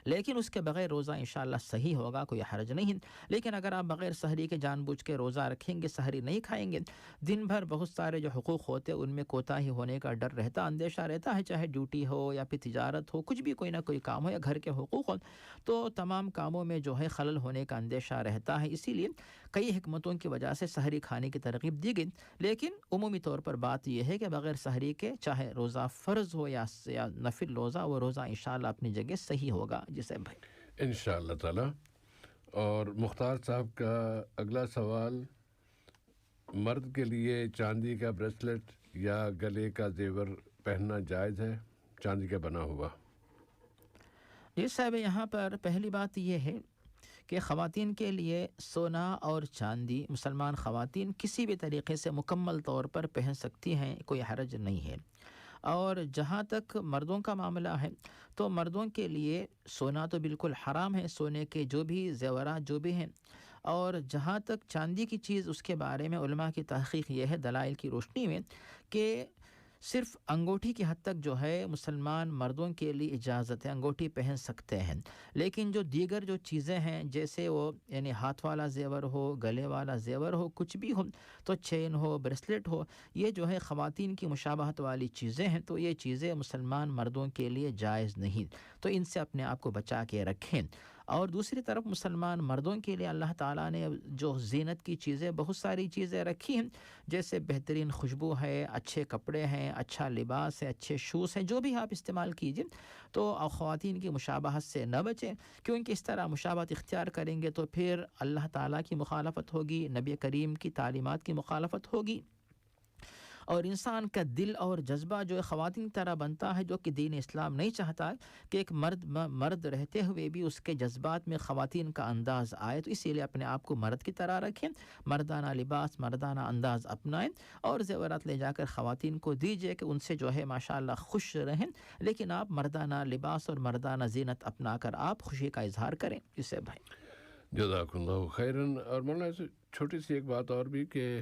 لیکن اس کے بغیر روزہ انشاءاللہ صحیح ہوگا، کوئی حرج نہیں۔ لیکن اگر آپ بغیر سحری کے جان بوجھ کے روزہ رکھیں گے، سحری نہیں کھائیں گے، دن بھر بہت سارے جو حقوق ہوتے ہیں ان میں کوتاہی ہونے کا ڈر رہتا، اندیشہ رہتا ہے، چاہے ڈیوٹی ہو یا پھر تجارت ہو، کچھ بھی کوئی نہ کوئی کام ہو، یا گھر کے حقوق ہو، تو تمام کاموں میں جو ہے خلل ہونے کا اندیشہ رہتا ہے۔ اسی لیے کئی حکمتوں کی وجہ سے سحری کھانے کی ترغیب دی گئی، لیکن عمومی طور پر بات یہ ہے کہ بغیر سحری کے چاہے روزہ فرض ہو یا نفل روزہ، وہ روزہ انشاءاللہ اپنی جگہ صحیح ہوگا۔ جسے بھائی انشاءاللہ تعالی۔ اور مختار صاحب کا اگلا سوال، مرد کے لیے چاندی کا بریسلٹ یا گلے کا زیور پہننا جائز ہے، چاندی کا بنا ہوا؟ جی صاحب، یہاں پر پہلی بات یہ ہے کہ خواتین کے لیے سونا اور چاندی مسلمان خواتین کسی بھی طریقے سے مکمل طور پر پہن سکتی ہیں، کوئی حرج نہیں ہے۔ اور جہاں تک مردوں کا معاملہ ہے تو مردوں کے لیے سونا تو بالکل حرام ہے، سونے کے جو بھی زیورات جو بھی ہیں۔ اور جہاں تک چاندی کی چیز، اس کے بارے میں علماء کی تحقیق یہ ہے دلائل کی روشنی میں کہ صرف انگوٹھی کی حد تک جو ہے مسلمان مردوں کے لیے اجازت ہے، انگوٹھی پہن سکتے ہیں، لیکن جو دیگر جو چیزیں ہیں جیسے وہ یعنی ہاتھ والا زیور ہو، گلے والا زیور ہو، کچھ بھی ہو، تو چین ہو، بریسلٹ ہو، یہ جو ہے خواتین کی مشابہت والی چیزیں ہیں، تو یہ چیزیں مسلمان مردوں کے لیے جائز نہیں، تو ان سے اپنے آپ کو بچا کے رکھیں۔ اور دوسری طرف مسلمان مردوں کے لیے اللہ تعالیٰ نے جو زینت کی چیزیں بہت ساری چیزیں رکھی ہیں، جیسے بہترین خوشبو ہے، اچھے کپڑے ہیں، اچھا لباس ہے، اچھے شوز ہیں، جو بھی آپ استعمال کیجئے، تو خواتین کی مشابہت سے نہ بچیں، کیونکہ اس طرح مشابہت اختیار کریں گے تو پھر اللہ تعالیٰ کی مخالفت ہوگی، نبی کریم کی تعلیمات کی مخالفت ہوگی، اور انسان کا دل اور جذبہ جو ہے خواتین کی طرح بنتا ہے، جو کہ دین اسلام نہیں چاہتا کہ ایک مرد رہتے ہوئے بھی اس کے جذبات میں خواتین کا انداز آئے، تو اسی لیے اپنے آپ کو مرد کی طرح رکھیں، مردانہ لباس، مردانہ انداز اپنائیں، اور زیورات لے جا کر خواتین کو دیجئے کہ ان سے جو ہے ماشاءاللہ خوش رہیں، لیکن آپ مردانہ لباس اور مردانہ زینت اپنا کر آپ خوشی کا اظہار کریں۔ اسے بھائی جزاک اللہ خیراً۔ اور مولانا چھوٹی سی ایک بات اور بھی کہ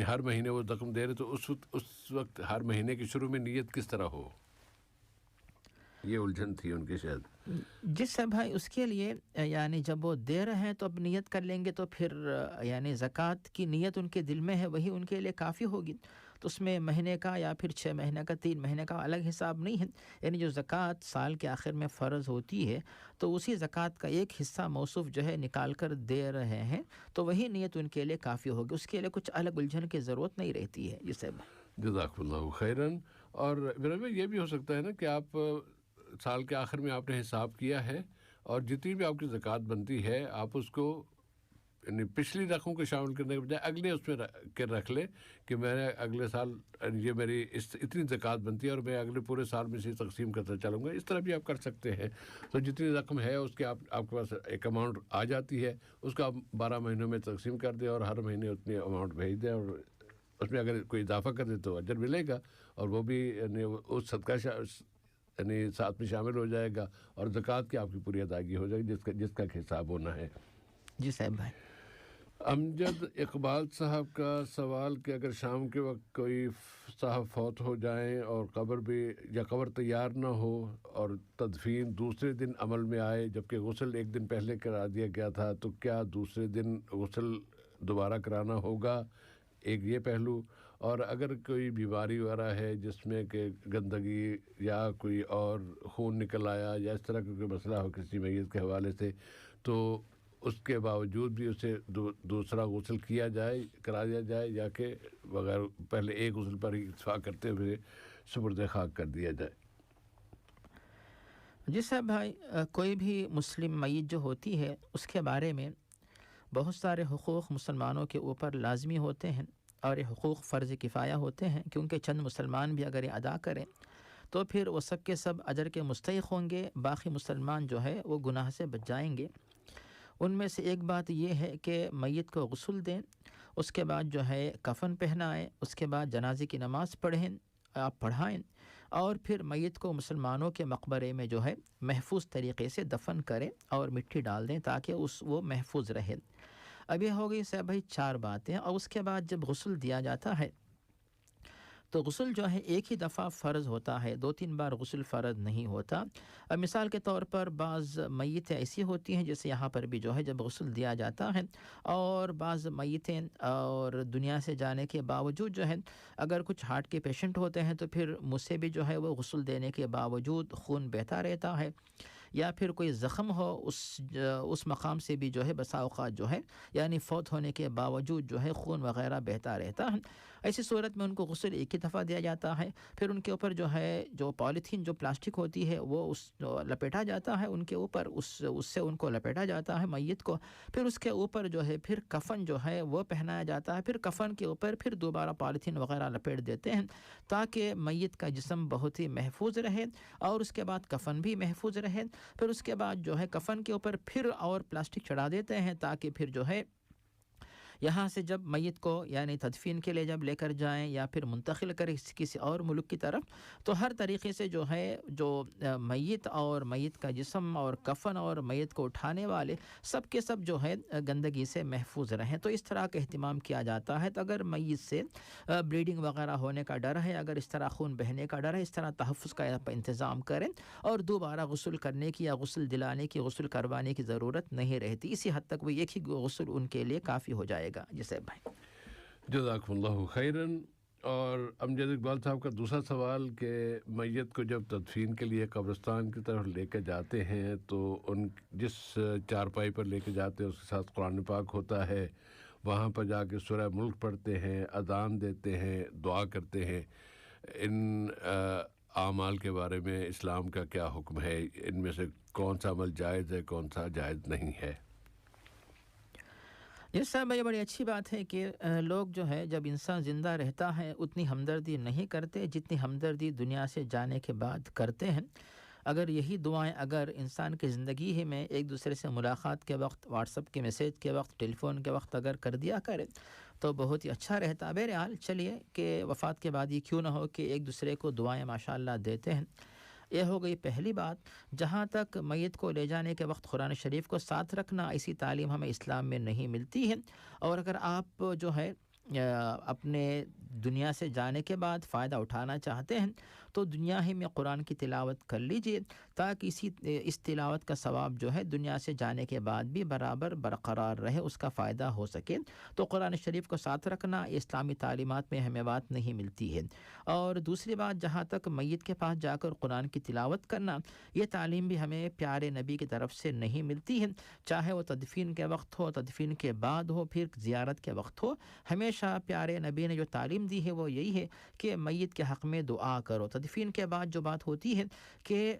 ہر مہینے وہ رقم دے رہے تو اس وقت ہر مہینے کے شروع میں نیت کس طرح ہو؟ یہ الجھن تھی ان کے شاید. جس سے بھائی اس کے لیے یعنی جب وہ دے رہے ہیں تو اب نیت کر لیں گے تو پھر یعنی زکوٰۃ کی نیت ان کے دل میں ہے وہی ان کے لیے کافی ہوگی. تو اس میں مہینے کا یا پھر 6 مہینے کا 3 مہینے کا الگ حساب نہیں ہے. یعنی جو زکوٰۃ سال کے آخر میں فرض ہوتی ہے تو اسی زکوٰۃ کا ایک حصہ موصوف جو ہے نکال کر دے رہے ہیں تو وہی نیت ان کے لیے کافی ہوگی. اس کے لیے کچھ الگ الجھن کی ضرورت نہیں رہتی ہے. جسے جزاک اللہ خیراً. اور میرا بھی یہ بھی ہو سکتا ہے نا کہ آپ سال کے آخر میں آپ نے حساب کیا ہے اور جتنی بھی آپ کی زکوٰۃ بنتی ہے آپ اس کو یعنی پچھلی رقم کو شامل کرنے کے بجائے اگلے اس میں رکھ لیں کہ میں نے اگلے سال یہ میری اتنی زکوٰۃ بنتی ہے اور میں اگلے پورے سال میں سے تقسیم کرتا چلوں گا. اس طرح بھی آپ کر سکتے ہیں. تو جتنی رقم ہے اس کے آپ کے پاس ایک اماؤنٹ آ جاتی ہے اس کو آپ 12 مہینوں میں تقسیم کر دیں اور ہر مہینے اتنی اماؤنٹ بھیج دیں اور اس میں اگر کوئی اضافہ کر دے تو اجر ملے گا اور وہ بھی یعنی اس صدقہ یعنی ساتھ میں شامل ہو جائے گا اور زکوٰۃ کی آپ کی پوری ادائیگی ہو جائے گی جس کا حساب ہونا ہے. جی صاحب بھائی. امجد اقبال صاحب کا سوال کہ اگر شام کے وقت کوئی صاحب فوت ہو جائیں اور قبر تیار نہ ہو اور تدفین دوسرے دن عمل میں آئے جبکہ غسل ایک دن پہلے کرا دیا گیا تھا تو کیا دوسرے دن غسل دوبارہ کرانا ہوگا؟ ایک یہ پہلو. اور اگر کوئی بیماری وغیرہ ہے جس میں کہ گندگی یا کوئی اور خون نکل آیا یا اس طرح کا کوئی مسئلہ ہو کسی میت کے حوالے سے تو اس کے باوجود بھی اسے دوسرا غسل کرا دیا جائے یا کہ بغیر پہلے ایک غسل پر ہی اکتفا کرتے ہوئے سپرد خاک کر دیا جائے؟ جی صاحب بھائی کوئی بھی مسلم میت جو ہوتی ہے اس کے بارے میں بہت سارے حقوق مسلمانوں کے اوپر لازمی ہوتے ہیں اور یہ حقوق فرض کفایہ ہوتے ہیں کیونکہ چند مسلمان بھی اگر یہ ادا کریں تو پھر وہ سب کے سب اجر کے مستحق ہوں گے. باقی مسلمان جو ہے وہ گناہ سے بچ جائیں گے. ان میں سے ایک بات یہ ہے کہ میت کو غسل دیں, اس کے بعد جو ہے کفن پہنائیں, اس کے بعد جنازے کی نماز پڑھائیں اور پھر میت کو مسلمانوں کے مقبرے میں جو ہے محفوظ طریقے سے دفن کریں اور مٹی ڈال دیں تاکہ وہ محفوظ رہے. اب یہ ہو گئی صاحب بھائی 4 باتیں. اور اس کے بعد جب غسل دیا جاتا ہے تو غسل جو ہے ایک ہی دفعہ فرض ہوتا ہے, 2-3 بار غسل فرض نہیں ہوتا. اب مثال کے طور پر بعض میتیں ایسی ہوتی ہیں جیسے یہاں پر بھی جو ہے جب غسل دیا جاتا ہے اور بعض میتیں اور دنیا سے جانے کے باوجود جو ہے اگر کچھ ہارٹ کے پیشنٹ ہوتے ہیں تو پھر مجھ سے بھی جو ہے وہ غسل دینے کے باوجود خون بہتا رہتا ہے یا پھر کوئی زخم ہو اس مقام سے بھی جو ہے بسا اوقات جو ہے یعنی فوت ہونے کے باوجود جو ہے خون وغیرہ بہتا رہتا ہے. ایسی صورت میں ان کو غسل ایک ہی دفعہ دیا جاتا ہے. پھر ان کے اوپر جو ہے جو پالیتھین جو پلاسٹک ہوتی ہے وہ لپیٹا جاتا ہے ان کے اوپر, اس سے ان کو لپیٹا جاتا ہے میت کو. پھر اس کے اوپر جو ہے پھر کفن جو ہے وہ پہنایا جاتا ہے. پھر کفن کے اوپر پھر دوبارہ پالیتھین وغیرہ لپیٹ دیتے ہیں تاکہ میت کا جسم بہت ہی محفوظ رہے اور اس کے بعد کفن بھی محفوظ رہے. پھر اس کے بعد جو ہے کفن کے اوپر پھر اور پلاسٹک چڑھا دیتے ہیں تاکہ پھر جو ہے یہاں سے جب میت کو یعنی تدفین کے لیے جب لے کر جائیں یا پھر منتقل کریں کسی اور ملک کی طرف تو ہر طریقے سے جو ہے جو میت اور میت کا جسم اور کفن اور میت کو اٹھانے والے سب کے سب جو ہے گندگی سے محفوظ رہیں. تو اس طرح کا اہتمام کیا جاتا ہے. تو اگر میت سے بلیڈنگ وغیرہ ہونے کا ڈر ہے, اگر اس طرح خون بہنے کا ڈر ہے, اس طرح تحفظ کا انتظام کریں اور دوبارہ غسل کرنے کی یا غسل دلانے کی غسل کروانے کی ضرورت نہیں رہتی. اسی حد تک وہ ایک ہی غسل ان کے لیے کافی ہو جائے گا. جیسے بھائی جزاکم اللہ خیراً. اور امجد اقبال صاحب کا دوسرا سوال کہ میت کو جب تدفین کے لیے قبرستان کی طرف لے کے جاتے ہیں تو ان جس چارپائی پر لے کے جاتے ہیں اس کے ساتھ قرآن پاک ہوتا ہے, وہاں پر جا کے سورہ ملک پڑھتے ہیں, اذان دیتے ہیں, دعا کرتے ہیں. ان اعمال کے بارے میں اسلام کا کیا حکم ہے؟ ان میں سے کون سا عمل جائز ہے, کون سا جائز نہیں ہے؟ یہ صاحب یہ بڑی اچھی بات ہے کہ لوگ جو ہے جب انسان زندہ رہتا ہے اتنی ہمدردی نہیں کرتے جتنی ہمدردی دنیا سے جانے کے بعد کرتے ہیں. اگر یہی دعائیں اگر انسان کی زندگی ہی میں ایک دوسرے سے ملاقات کے وقت, واٹس ایپ کے میسیج کے وقت, ٹیلی فون کے وقت اگر کر دیا کرے تو بہت ہی اچھا رہتا. بہرحال چلیے کہ وفات کے بعد یہ کیوں نہ ہو کہ ایک دوسرے کو دعائیں ماشاءاللہ دیتے ہیں. یہ ہو گئی پہلی بات. جہاں تک میت کو لے جانے کے وقت قرآن شریف کو ساتھ رکھنا, ایسی تعلیم ہمیں اسلام میں نہیں ملتی ہے. اور اگر آپ جو ہے اپنے دنیا سے جانے کے بعد فائدہ اٹھانا چاہتے ہیں تو دنیا ہی میں قرآن کی تلاوت کر لیجئے تاکہ اس تلاوت کا ثواب جو ہے دنیا سے جانے کے بعد بھی برابر برقرار رہے، اس کا فائدہ ہو سکے۔ تو قرآن شریف کو ساتھ رکھنا اسلامی تعلیمات میں ہمیں بات نہیں ملتی ہے۔ اور دوسری بات، جہاں تک میت کے پاس جا کر قرآن کی تلاوت کرنا، یہ تعلیم بھی ہمیں پیارے نبی کی طرف سے نہیں ملتی ہے، چاہے وہ تدفین کے وقت ہو، تدفین کے بعد ہو، پھر زیارت کے وقت ہو۔ ہمیشہ پیارے نبی نے جو تعلیم دی ہے وہ یہی ہے کہ میت کے حق میں دعا کرو۔ تدفین کے بعد جو بات ہوتی ہے کہ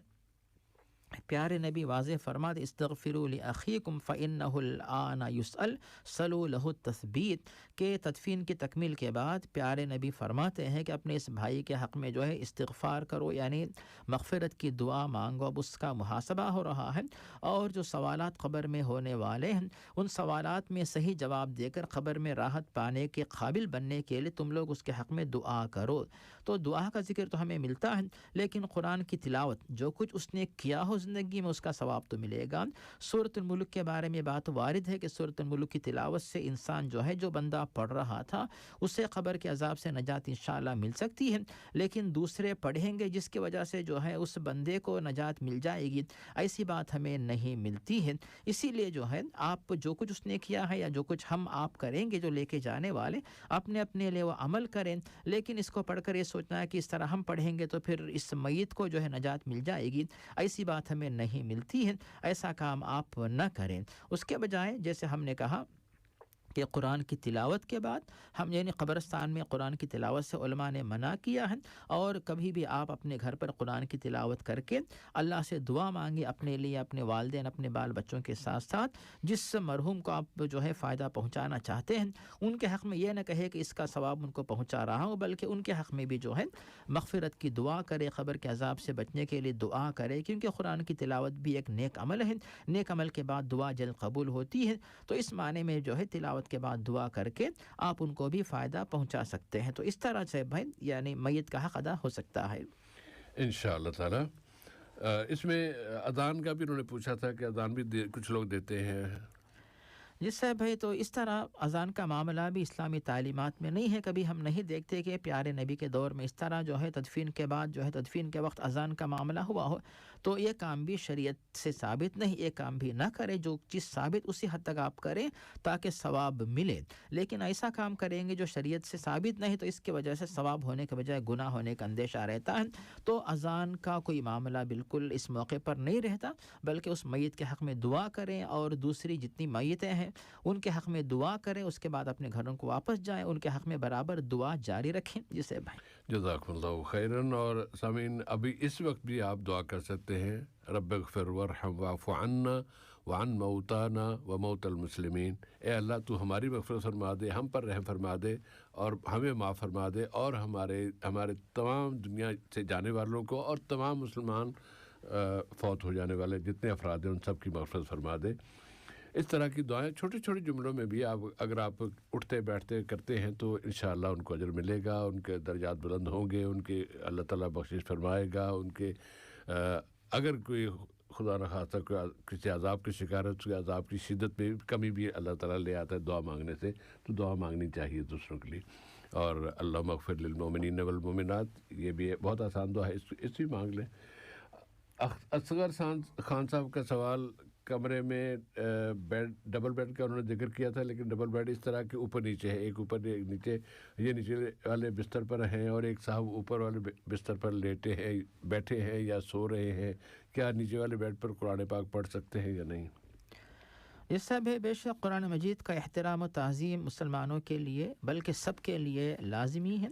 پیارے نبی واضح فرماتے استغفروا لأخیکم فإنہ الآن یسأل صلوا لہ التثبیت، کہ تدفین کی تکمیل کے بعد پیارے نبی فرماتے ہیں کہ اپنے اس بھائی کے حق میں جو ہے استغفار کرو، یعنی مغفرت کی دعا مانگو، اب اس کا محاسبہ ہو رہا ہے، اور جو سوالات قبر میں ہونے والے ہیں ان سوالات میں صحیح جواب دے کر قبر میں راحت پانے کے قابل بننے کے لیے تم لوگ اس کے حق میں دعا کرو۔ تو دعا کا ذکر تو ہمیں ملتا ہے، لیکن قرآن کی تلاوت جو کچھ اس نے کیا ہو زندگی میں اس کا ثواب تو ملے گا۔ سورۃ الملک کے بارے میں بات وارد ہے کہ سورۃ الملک کی تلاوت سے انسان جو ہے، جو بندہ پڑھ رہا تھا، اسے قبر کے عذاب سے نجات انشاءاللہ مل سکتی ہے، لیکن دوسرے پڑھیں گے جس کی وجہ سے جو ہے اس بندے کو نجات مل جائے گی، ایسی بات ہمیں نہیں ملتی ہے۔ اسی لیے جو ہے آپ جو کچھ اس نے کیا ہے یا جو کچھ ہم آپ کریں گے جو لے کے جانے والے، اپنے لیے وہ عمل کریں، لیکن اس کو پڑھ کر یہ سوچنا ہے کہ اس طرح ہم پڑھیں گے تو پھر اس میت کو جو ہے نجات مل جائے گی، ایسی بات ہمیں نہیں ملتی ہے۔ ایسا کام آپ نہ کریں، اس کے بجائے جیسے ہم نے کہا کہ قرآن کی تلاوت کے بعد ہم یعنی قبرستان میں قرآن کی تلاوت سے علماء نے منع کیا ہے، اور کبھی بھی آپ اپنے گھر پر قرآن کی تلاوت کر کے اللہ سے دعا مانگے اپنے لیے، اپنے والدین، اپنے بال بچوں کے ساتھ ساتھ جس مرحوم کو آپ جو ہے فائدہ پہنچانا چاہتے ہیں ان کے حق میں یہ نہ کہے کہ اس کا ثواب ان کو پہنچا رہا ہوں، بلکہ ان کے حق میں بھی جو ہے مغفرت کی دعا کرے، قبر کے عذاب سے بچنے کے لیے دعا کرے، کیونکہ قرآن کی تلاوت بھی ایک نیک عمل ہے، نیک عمل کے بعد دعا جلد قبول ہوتی ہے، تو اس معنی میں جو ہے تلاوت کے بعد دعا کر کے آپ ان کو بھی فائدہ پہنچا سکتے ہیں۔ تو اس طرح سے بھائی یعنی میت کا حق ادا ہو سکتا ہے انشاءاللہ تعالی۔ اس میں اذان کا بھی انہوں نے پوچھا تھا کہ اذان بھی کچھ لوگ دیتے ہیں۔ جس سے بھائی تو اس طرح اذان کا معاملہ بھی اسلامی تعلیمات میں نہیں ہے، کبھی ہم نہیں دیکھتے کہ پیارے نبی کے دور میں اس طرح جو ہے تدفین کے بعد جو ہے تدفین کے وقت اذان کا معاملہ ہوا ہو، تو یہ کام بھی شریعت سے ثابت نہیں، یہ کام بھی نہ کریں، جو چیز ثابت اسی حد تک آپ کریں تاکہ ثواب ملے، لیکن ایسا کام کریں گے جو شریعت سے ثابت نہیں تو اس کی وجہ سے ثواب ہونے کے بجائے گناہ ہونے کا اندیشہ رہتا ہے۔ تو اذان کا کوئی معاملہ بالکل اس موقع پر نہیں رہتا، بلکہ اس میت کے حق میں دعا کریں، اور دوسری جتنی میتیں ہیں ان کے حق میں دعا کریں، اس کے بعد اپنے گھروں کو واپس جائیں، ان کے حق میں برابر دعا جاری رکھیں۔ جسے بھائی جزاکم اللہ خیراً۔ اور سامعین ابھی اس وقت بھی آپ دعا کر سکتے ہیں، رب اغفر وارحم واعف عنا وعن موتانا وموت المسلمین، اے اللہ تو ہماری مغفرت فرما دے، ہم پر رحم فرما دے اور ہمیں معاف فرما دے، اور ہمارے تمام دنیا سے جانے والوں کو اور تمام مسلمان فوت ہو جانے والے جتنے افراد ہیں ان سب کی مغفرت فرما دے۔ اس طرح کی دعائیں چھوٹے چھوٹے جملوں میں بھی اگر آپ اٹھتے بیٹھتے کرتے ہیں تو انشاءاللہ ان کو اجر ملے گا، ان کے درجات بلند ہوں گے، ان کے اللہ تعالیٰ بخشش فرمائے گا، ان کے اگر کوئی خدا نخواستہ کسی عذاب کی شکار ہے، اس کے عذاب کی شدت میں کمی بھی اللہ تعالیٰ لے آتا ہے دعا مانگنے سے، تو دعا مانگنی چاہیے دوسروں کے لیے۔ اور اللہم اغفر للمؤمنین والمؤمنات، یہ بھی بہت آسان دعا ہے، اس بھی مانگ لیں۔ اصغر خان صاحب کا سوال، کمرے میں بیڈ ڈبل بیڈ کا انہوں نے ذکر کیا تھا، لیکن ڈبل بیڈ اس طرح کے اوپر نیچے ہے، ایک اوپر ایک نیچے، یہ نیچے والے بستر پر ہیں اور ایک صاحب اوپر والے بستر پر لیٹے ہیں، بیٹھے ہیں یا سو رہے ہیں، کیا نیچے والے بیڈ پر قرآن پاک پڑھ سکتے ہیں یا نہیں؟ اس سب ہے بے شک قرآن مجید کا احترام و تعظیم مسلمانوں کے لیے بلکہ سب کے لیے لازمی ہے۔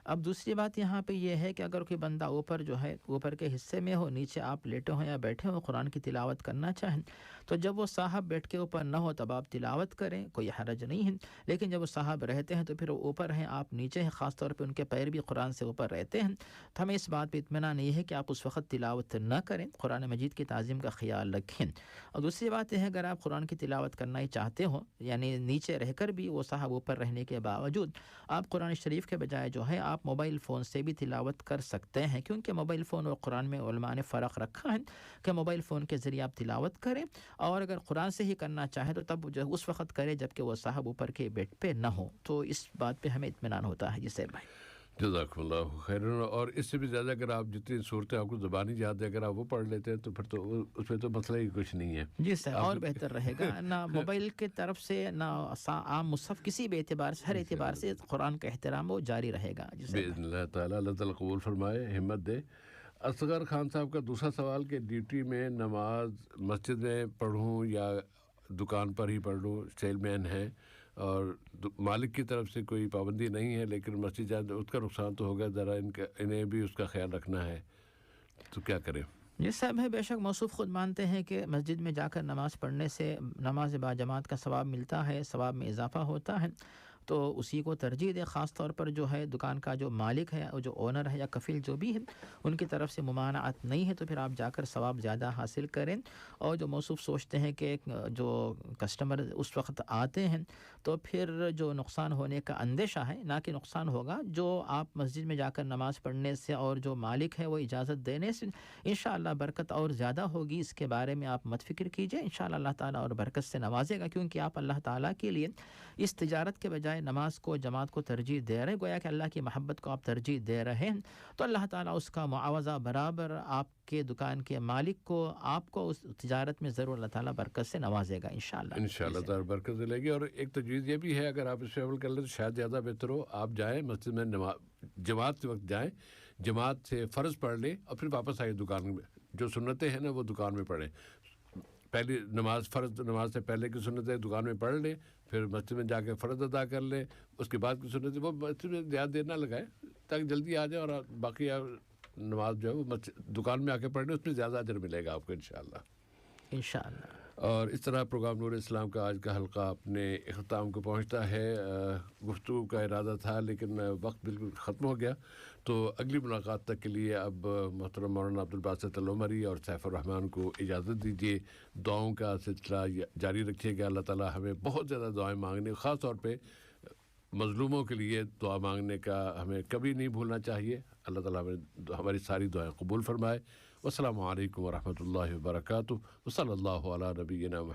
اب دوسری بات یہاں پہ یہ ہے کہ اگر کوئی بندہ اوپر جو ہے اوپر کے حصے میں ہو، نیچے آپ لیٹے ہوں یا بیٹھے ہوں، قرآن کی تلاوت کرنا چاہیں تو جب وہ صاحب بیٹھ کے اوپر نہ ہو تب آپ تلاوت کریں، کوئی حرج نہیں ہے، لیکن جب وہ صاحب رہتے ہیں تو پھر وہ اوپر ہیں، آپ نیچے ہیں، خاص طور پہ ان کے پیر بھی قرآن سے اوپر رہتے ہیں، تو ہمیں اس بات پہ اطمینان نہیں ہے کہ آپ اس وقت تلاوت نہ کریں، قرآن مجید کی تعظیم کا خیال رکھیں۔ اور دوسری بات یہ ہے اگر آپ قرآن کی تلاوت کرنا ہی چاہتے ہوں، یعنی نیچے رہ کر بھی وہ صاحب اوپر رہنے کے باوجود آپ قرآن شریف کے بجائے جو ہے آپ موبائل فون سے بھی تلاوت کر سکتے ہیں، کیونکہ موبائل فون اور قرآن میں علماء نے فرق رکھا ہے کہ موبائل فون کے ذریعے آپ تلاوت کریں، اور اگر قرآن سے ہی کرنا چاہیں تو تب جو اس وقت کریں جب کہ وہ صاحب اوپر کے بیڈ پہ نہ ہو، تو اس بات پہ ہمیں اطمینان ہوتا ہے. جی سیر بھائی. جزاک اللہ خیر. اور اس سے بھی زیادہ اگر آپ جتنی صورتیں آپ کو زبانی یاد ہے اگر آپ وہ پڑھ لیتے ہیں تو پھر تو اس پہ تو مسئلہ ہی کچھ نہیں ہے. جی سر، اور بہتر رہے گا. نہ موبائل کی طرف سے نہ عام مصحف، کسی بھی اعتبار سے، ہر اعتبار سے قرآن کا احترام وہ جاری رہے گا. باذن اللہ تعالیٰ. اللہ تعالیٰ قبول فرمائے، ہمت دے. اصغر خان صاحب کا دوسرا سوال کہ ڈیوٹی میں نماز مسجد میں پڑھوں یا دکان پر ہی پڑھ لوں، سیل مین ہے اور مالک کی طرف سے کوئی پابندی نہیں ہے، لیکن مسجد جانے اس کا نقصان تو ہوگا، ذرا انہیں بھی اس کا خیال رکھنا ہے، تو کیا کریں؟ یہ صاحب ہے، بے شک موصوف خود مانتے ہیں کہ مسجد میں جا کر نماز پڑھنے سے نماز با جماعت کا ثواب ملتا ہے، ثواب میں اضافہ ہوتا ہے، تو اسی کو ترجیح دے. خاص طور پر جو ہے دکان کا جو مالک ہے اور جو اونر ہے یا کفیل جو بھی ہے ان کی طرف سے ممانعت نہیں ہے، تو پھر آپ جا کر ثواب زیادہ حاصل کریں. اور جو موصوف سوچتے ہیں کہ جو کسٹمر اس وقت آتے ہیں تو پھر جو نقصان ہونے کا اندیشہ ہے، نہ کہ نقصان ہوگا، جو آپ مسجد میں جا کر نماز پڑھنے سے اور جو مالک ہے وہ اجازت دینے سے انشاءاللہ برکت اور زیادہ ہوگی. اس کے بارے میں آپ مت فکر کیجئے، انشاءاللہ اللہ تعالیٰ اور برکت سے نوازے گا، کیونکہ آپ اللہ تعالیٰ کے لیے اس تجارت کے بجائے نماز کو، جماعت کو ترجیح دے رہے ہیں. گویا کہ اللہ کی محبت کو آپ ترجیح دے رہے ہیں، تو اللہ تعالیٰ اس کا معاوضہ برابر آپ کے دکان کے مالک کو، آپ کو اس تجارت میں ضرور اللہ تعالیٰ برکت سے نوازے گا انشاءاللہ. انشاءاللہ تعالیٰ برکت ملے گی. اور ایک تجویز یہ بھی ہے، اگر آپ اس پہ عمل کر لیں تو شاید زیادہ بہتر ہو. آپ جائیں مسجد میں جماعت کے وقت جائیں، جماعت سے فرض پڑھ لیں اور پھر واپس آئیے دکان میں. جو سنتیں ہیں نا وہ دکان میں پڑھیں. پہلی نماز، فرض نماز سے پہلے کی سنتیں دکان میں پڑھ لیں، پھر مسجد میں جا کے فرض ادا کر لیں. اس کے بعد کی سنتیں وہ مسجد میں زیادہ دیر نہ لگائیں تاکہ جلدی آ جائے، اور باقی نماز جو ہے وہ دکان میں آ کے پڑھ لیں، اس میں زیادہ اجر ملے گا آپ کو انشاءاللہ. اور اس طرح پروگرام نور اسلام کا آج کا حلقہ اپنے اختتام کو پہنچتا ہے. گفتگو کا ارادہ تھا لیکن وقت بالکل ختم ہو گیا. تو اگلی ملاقات تک کے لیے اب محترم مولانا عبدالباسط العمری اور سیف الرحمان کو اجازت دیجیے. دعاؤں کا سلسلہ جاری رکھیے گا. اللہ تعالیٰ ہمیں بہت زیادہ دعائیں مانگنے، خاص طور پہ مظلوموں کے لیے دعا مانگنے کا ہمیں کبھی نہیں بھولنا چاہیے. اللہ تعالیٰ ہمیں ہماری ساری دعائیں قبول فرمائے. والسلام علیکم ورحمۃ اللہ وبرکاتہ. وصلی اللہ علی نبینا محمد.